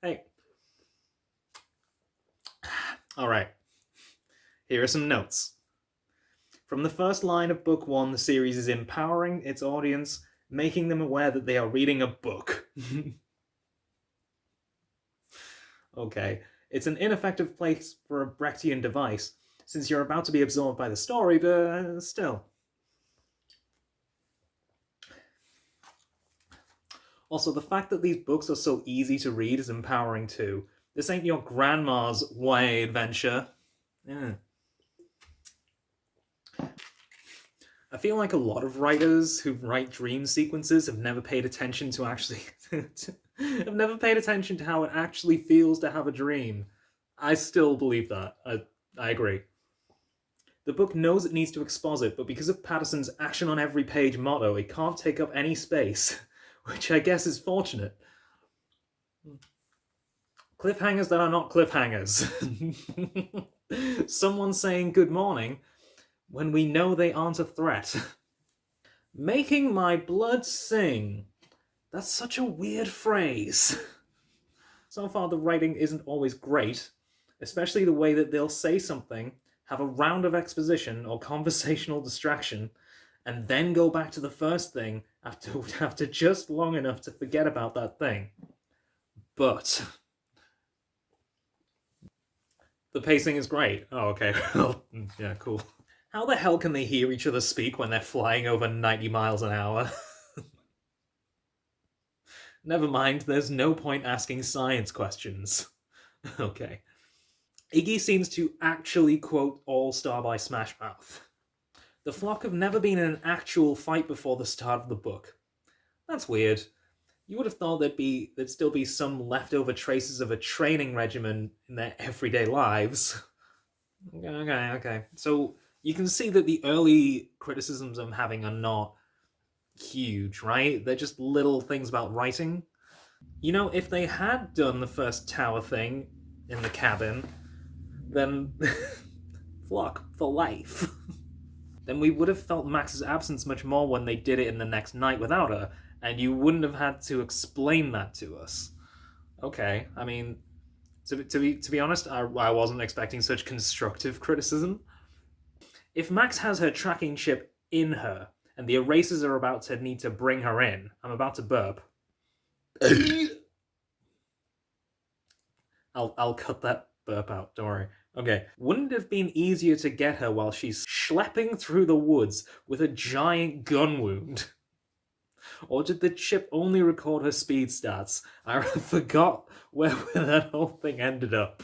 Hey, alright, here are some notes. From the first line of book one, the series is empowering its audience, making them aware that they are reading a book. Okay, it's an ineffective place for a Brechtian device, since you're about to be absorbed by the story, but still. Also, the fact that these books are so easy to read is empowering too. This ain't your grandma's YA adventure. Yeah. I feel like a lot of writers who write dream sequences have never paid attention to actually have never paid attention to how it actually feels to have a dream. I still believe that. I agree. The book knows it needs to exposit, but because of Patterson's action on every page motto, it can't take up any space, which I guess is fortunate. Cliffhangers that are not cliffhangers. Someone saying good morning when we know they aren't a threat. Making my blood sing. That's such a weird phrase. So far, the writing isn't always great, especially the way that they'll say something, have a round of exposition or conversational distraction, and then go back to the first thing after just long enough to forget about that thing. But the pacing is great. Oh, okay. Yeah, cool. How the hell can they hear each other speak when they're flying over 90 miles an hour? Never mind, there's no point asking science questions. Okay. Iggy seems to actually quote All Star by Smash Mouth. The flock have never been in an actual fight before the start of the book. That's weird. You would have thought there'd still be some leftover traces of a training regimen in their everyday lives. Okay. So you can see that the early criticisms I'm having are not huge, right? They're just little things about writing. You know, if they had done the first tower thing in the cabin, then flock for life. Then we would have felt Max's absence much more when they did it in the next night without her, and you wouldn't have had to explain that to us. Okay, I mean, to be honest, I wasn't expecting such constructive criticism. If Max has her tracking chip in her, and the erasers are about to need to bring her in, I'm about to burp. I'll cut that burp out, don't worry. Okay. Wouldn't it have been easier to get her while she's schlepping through the woods with a giant gun wound? Or did the chip only record her speed stats? I forgot where that whole thing ended up.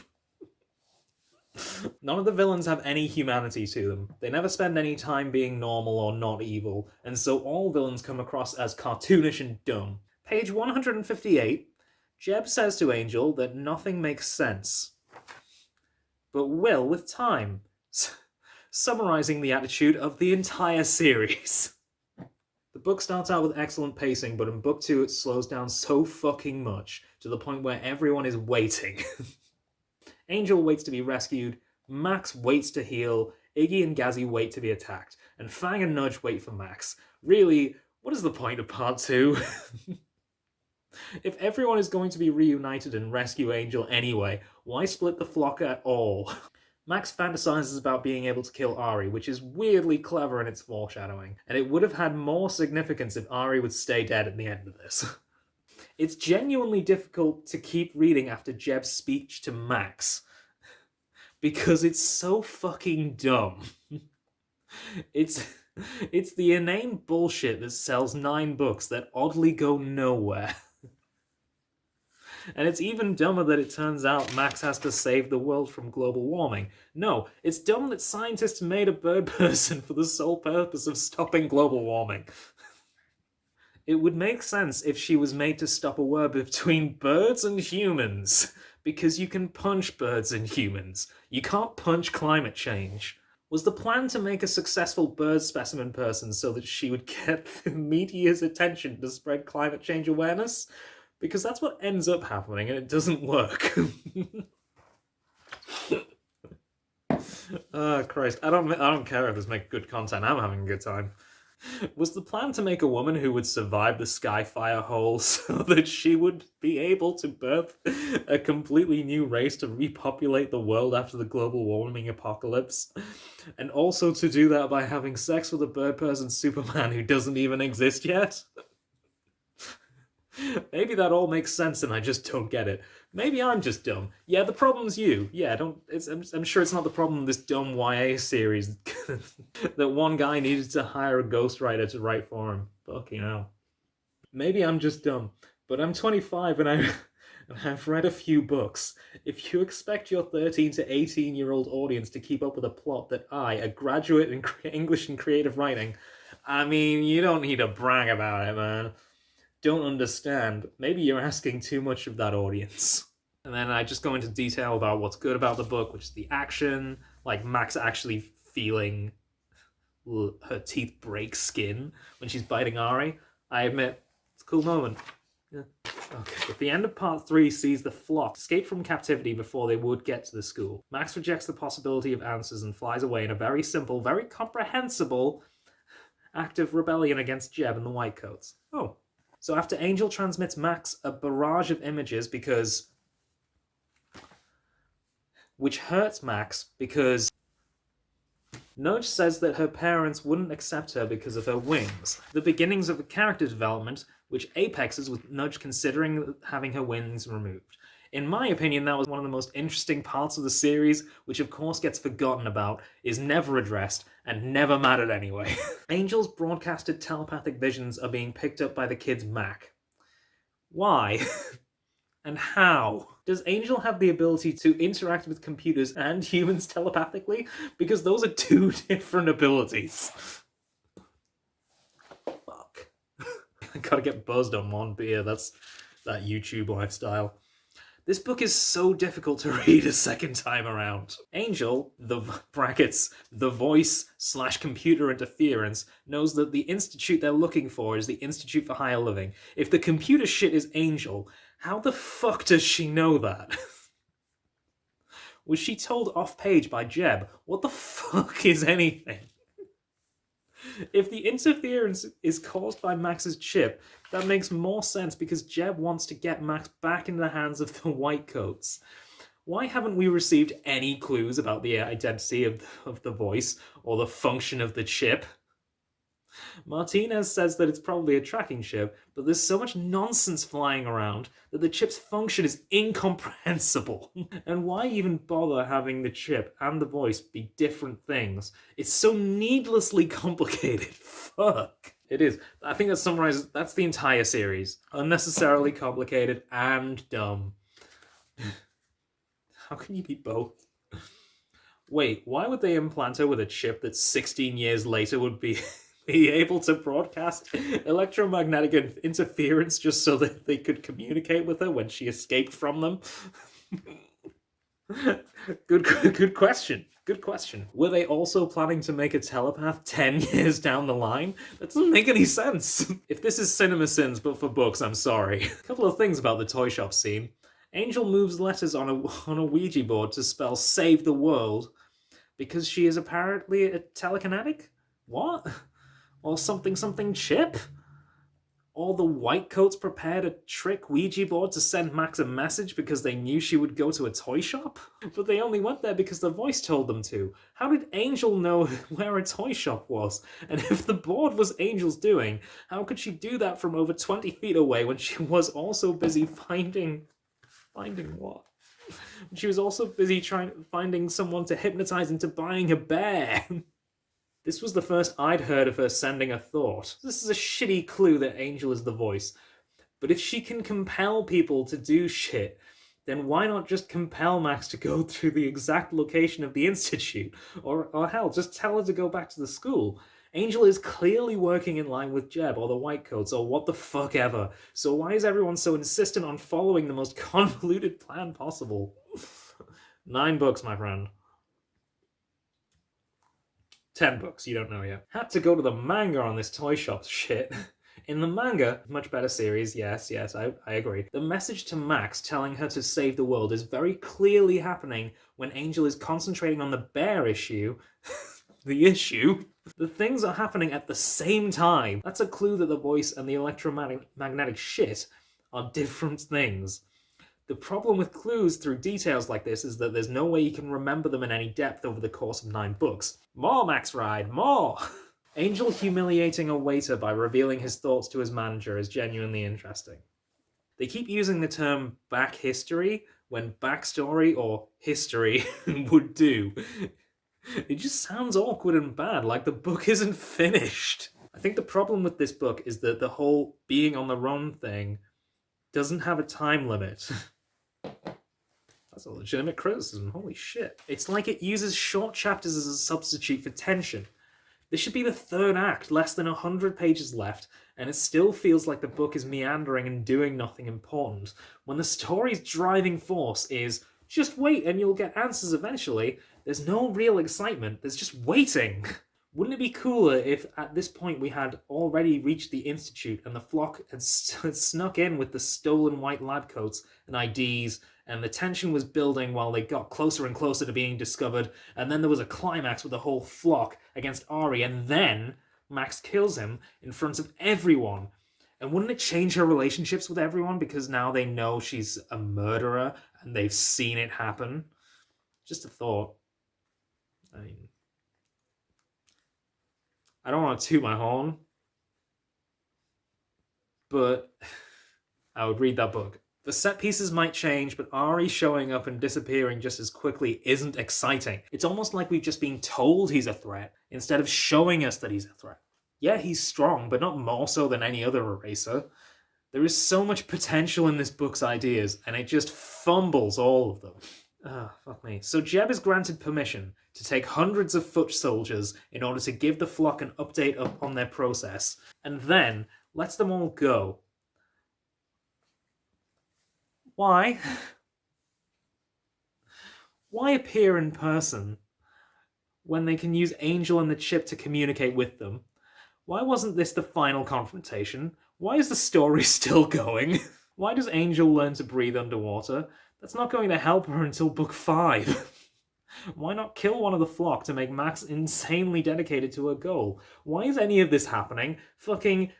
None of the villains have any humanity to them. They never spend any time being normal or not evil, and so all villains come across as cartoonish and dumb. Page 158, Jeb says to Angel that nothing makes sense, but will with time, summarizing the attitude of the entire series. The book starts out with excellent pacing, but in book two it slows down so fucking much to the point where everyone is waiting. Angel waits to be rescued, Max waits to heal, Iggy and Gazzy wait to be attacked, and Fang and Nudge wait for Max. Really, what is the point of part two? If everyone is going to be reunited and rescue Angel anyway, why split the flock at all? Max fantasizes about being able to kill Ari, which is weirdly clever in its foreshadowing, and it would have had more significance if Ari would stay dead at the end of this. It's genuinely difficult to keep reading after Jeb's speech to Max, because it's so fucking dumb. It's the inane bullshit that sells 9 books that oddly go nowhere. And it's even dumber that it turns out Max has to save the world from global warming. No, it's dumb that scientists made a bird person for the sole purpose of stopping global warming. It would make sense if she was made to stop a war between birds and humans, because you can punch birds and humans. You can't punch climate change. Was the plan to make a successful bird specimen person so that she would get the media's attention to spread climate change awareness? Because that's what ends up happening, and it doesn't work. Oh Christ! I don't care if this makes good content. I'm having a good time. Was the plan to make a woman who would survive the Skyfire hole so that she would be able to birth a completely new race to repopulate the world after the global warming apocalypse? And also to do that by having sex with a bird person Superman who doesn't even exist yet? Maybe that all makes sense and I just don't get it. Maybe I'm just dumb. Yeah, the problem's you. Yeah, don't. I'm sure it's not the problem of this dumb YA series that one guy needed to hire a ghostwriter to write for him. Fucking hell. Maybe I'm just dumb, but I'm 25 and I've read a few books. If you expect your 13 to 18-year-old audience to keep up with a plot that I, a graduate in English and creative writing, I mean, you don't need to brag about it, man. Don't understand. Maybe you're asking too much of that audience. And then I just go into detail about what's good about the book, which is the action, like Max actually feeling her teeth break skin when she's biting Ari. I admit, it's a cool moment. Yeah. Okay. But the end of part 3 sees the flock escape from captivity before they would get to the school. Max rejects the possibility of answers and flies away in a very simple, very comprehensible act of rebellion against Jeb and the Whitecoats. Oh. So after Angel transmits Max a barrage of images which hurts Max because Nudge says that her parents wouldn't accept her because of her wings. The beginnings of a character development which apexes with Nudge considering having her wings removed. In my opinion, that was one of the most interesting parts of the series, which of course gets forgotten about, is never addressed, and never mattered anyway. Angel's broadcasted telepathic visions are being picked up by the kid's Mac. Why? And how? Does Angel have the ability to interact with computers and humans telepathically? Because those are two different abilities. Fuck. I gotta get buzzed on one beer, that's that YouTube lifestyle. This book is so difficult to read a second time around. Angel, the voice/computer interference, knows that the institute they're looking for is the Institute for Higher Living. If the computer shit is Angel, how the fuck does she know that? Was she told off-page by Jeb? What the fuck is anything? If the interference is caused by Max's chip, that makes more sense because Jeb wants to get Max back in the hands of the Whitecoats. Why haven't we received any clues about the identity of the voice or the function of the chip? Martinez says that it's probably a tracking chip, but there's so much nonsense flying around that the chip's function is incomprehensible. And why even bother having the chip and the voice be different things? It's so needlessly complicated. Fuck. It is. I think that summarizes, that's the entire series. Unnecessarily complicated and dumb. How can you be both? Wait, why would they implant her with a chip that 16 years later would be able to broadcast electromagnetic interference just so that they could communicate with her when she escaped from them? Good question. Good question. Were they also planning to make a telepath 10 years down the line? That doesn't make any sense. If this is Cinema Sins but for books, I'm sorry. A couple of things about the toy shop scene. Angel moves letters on a Ouija board to spell save the world because she is apparently a telekinetic? What? Or something chip? Or the Whitecoats prepared a trick Ouija board to send Max a message because they knew she would go to a toy shop? But they only went there because the voice told them to. How did Angel know where a toy shop was? And if the board was Angel's doing, how could she do that from over 20 feet away when she was also busy finding what? She was also busy finding someone to hypnotize into buying a bear. This was the first I'd heard of her sending a thought. This is a shitty clue that Angel is the voice. But if she can compel people to do shit, then why not just compel Max to go through the exact location of the Institute? Or hell, just tell her to go back to the school. Angel is clearly working in line with Jeb or the Whitecoats or what the fuck ever. So why is everyone so insistent on following the most convoluted plan possible? 9 books, my friend. 10 books, you don't know yet. Had to go to the manga on this toy shop shit. In the manga, much better series, yes, I agree. The message to Max telling her to save the world is very clearly happening when Angel is concentrating on the bear issue the issue. The things are happening at the same time. That's a clue that the voice and the electromagnetic shit are different things. The problem with clues through details like this is that there's no way you can remember them in any depth over the course of 9 books. More Max Ride, more! Angel humiliating a waiter by revealing his thoughts to his manager is genuinely interesting. They keep using the term back history when backstory or history would do. It just sounds awkward and bad, like the book isn't finished. I think the problem with this book is that the whole being on the run thing doesn't have a time limit. That's a legitimate criticism, holy shit. It's like it uses short chapters as a substitute for tension. This should be the 3rd act, less than 100 pages left, and it still feels like the book is meandering and doing nothing important, when the story's driving force is, just wait and you'll get answers eventually. There's no real excitement, there's just waiting. Wouldn't it be cooler if at this point we had already reached the Institute and the flock had snuck in with the stolen white lab coats and IDs, and the tension was building while they got closer and closer to being discovered, and then there was a climax with the whole flock against Ari, and then Max kills him in front of everyone. And wouldn't it change her relationships with everyone because now they know she's a murderer and they've seen it happen? Just a thought. I mean, I don't want to toot my horn, but I would read that book. The set pieces might change, but Ari showing up and disappearing just as quickly isn't exciting. It's almost like we've just been told he's a threat, instead of showing us that he's a threat. Yeah, he's strong, but not more so than any other eraser. There is so much potential in this book's ideas, and it just fumbles all of them. Fuck me. So Jeb is granted permission to take hundreds of foot soldiers in order to give the flock an update on their process, and then lets them all go. Why? Why appear in person when they can use Angel and the chip to communicate with them? Why wasn't this the final confrontation? Why is the story still going? Why does Angel learn to breathe underwater? That's not going to help her until book 5. Why not kill one of the flock to make Max insanely dedicated to her goal? Why is any of this happening?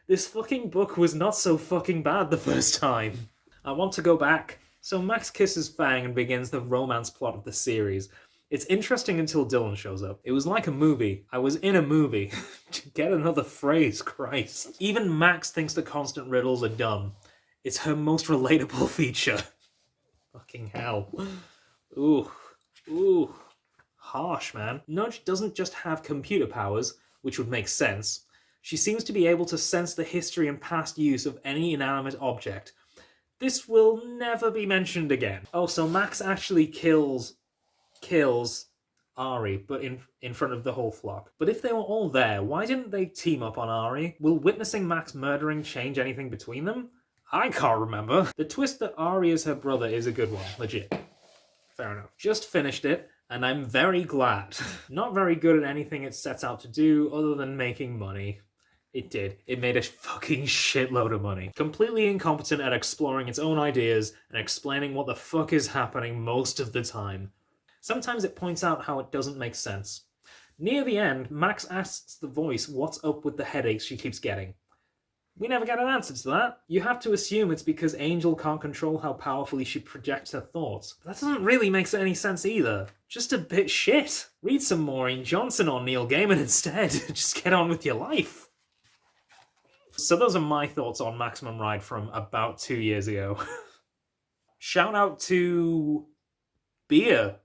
This fucking book was not so fucking bad the first time. I want to go back. So Max kisses Fang and begins the romance plot of the series. It's interesting until Dylan shows up. It was like a movie. I was in a movie. Get another phrase, Christ. Even Max thinks the constant riddles are dumb. It's her most relatable feature. Fucking hell. Ooh. Harsh, man. Nudge doesn't just have computer powers, which would make sense. She seems to be able to sense the history and past use of any inanimate object. This will never be mentioned again. Oh, so Max actually kills Ari, but in front of the whole flock. But if they were all there, why didn't they team up on Ari? Will witnessing Max murdering change anything between them? I can't remember. The twist that Ari is her brother is a good one, legit. Fair enough. Just finished it, and I'm very glad. Not very good at anything it sets out to do other than making money. It did. It made a fucking shitload of money. Completely incompetent at exploring its own ideas and explaining what the fuck is happening most of the time. Sometimes it points out how it doesn't make sense. Near the end, Max asks the voice what's up with the headaches she keeps getting. We never get an answer to that. You have to assume it's because Angel can't control how powerfully she projects her thoughts. But that doesn't really make any sense either. Just a bit shit. Read some Maureen Johnson or Neil Gaiman instead. Just get on with your life. So those are my thoughts on Maximum Ride from about 2 years ago. Shout out to Beer